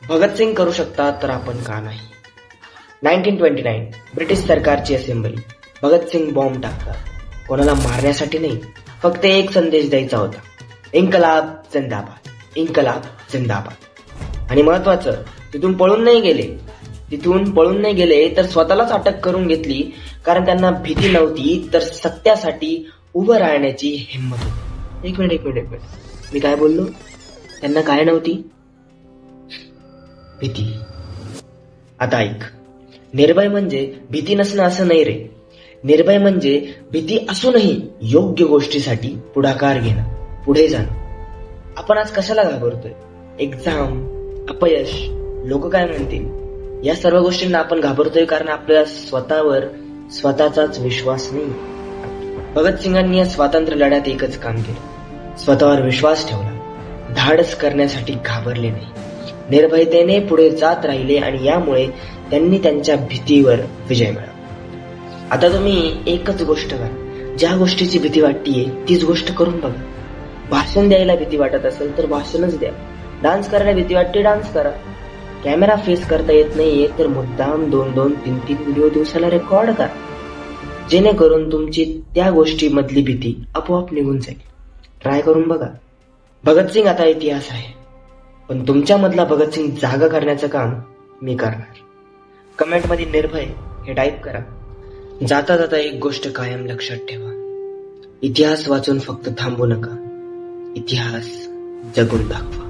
भगतसिंग करू शकतात तर आपण का नाही? 1929 ब्रिटिश सरकारची असेंब्ली. भगतसिंग बॉम्ब टाकतात. कोणाला मारण्यासाठी नाही, फक्त एक संदेश द्यायचा होता. इन्कलाब जिंदाबाद, इन्कलाब जिंदाबाद. आणि महत्वाचं, तिथून पळून नाही गेले तर स्वतःलाच अटक करून घेतली, कारण त्यांना भीती नव्हती तर सत्यासाठी उभं राहण्याची हिंमत होती. एक मिनिट, मी काय बोललो? त्यांना काय नव्हती? भीती. आता ऐक, निर्भय म्हणजे भीती नसणं असं नाही रे. निर्भय म्हणजे भीती असूनही योग्य गोष्टीसाठी पुढाकार घेणं, पुढे जाणं. आपण आज कशाला घाबरतोय? एक्झाम, अपयश, लोक काय म्हणतील, या सर्व गोष्टींना आपण घाबरतोय कारण आपल्याला स्वतःवर स्वतःचाच विश्वास नाही. भगतसिंगांनी या स्वातंत्र्य लढ्यात एकच काम केलं, स्वतःवर विश्वास ठेवला, धाडस करण्यासाठी घाबरले नाही, निर्भयतेने पुढे जात राहिले आणि यामुळे त्यांनी त्यांच्या भीतीवर विजय मिळवला. आता तुम्ही एकच गोष्ट करा, ज्या गोष्टीची भीती वाटतीये तीच गोष्ट करून बघा. भाषण द्यायला भीती वाटत असेल तर भाषणच द्या. डान्स करायला भीती वाटते, डान्स करा. कॅमेरा फेस करता येत नाहीये तर मुद्दाम 2-3 व्हिडिओ दिवसाला रेकॉर्ड करा, जेणेकरून तुमची त्या गोष्टीमधली भीती आपोआप निघून जाईल. ट्राय करून बघा. भगतसिंग आता इतिहास आहे, पण तुमच्यामधला भगतसिंग जागा करण्याचं काम मी करणार. कमेंटमध्ये निर्भय हे टाईप करा. जाता जाता एक गोष्ट कायम लक्षात ठेवा, इतिहास वाचून फक्त थांबू नका, इतिहास जगून दाखवा.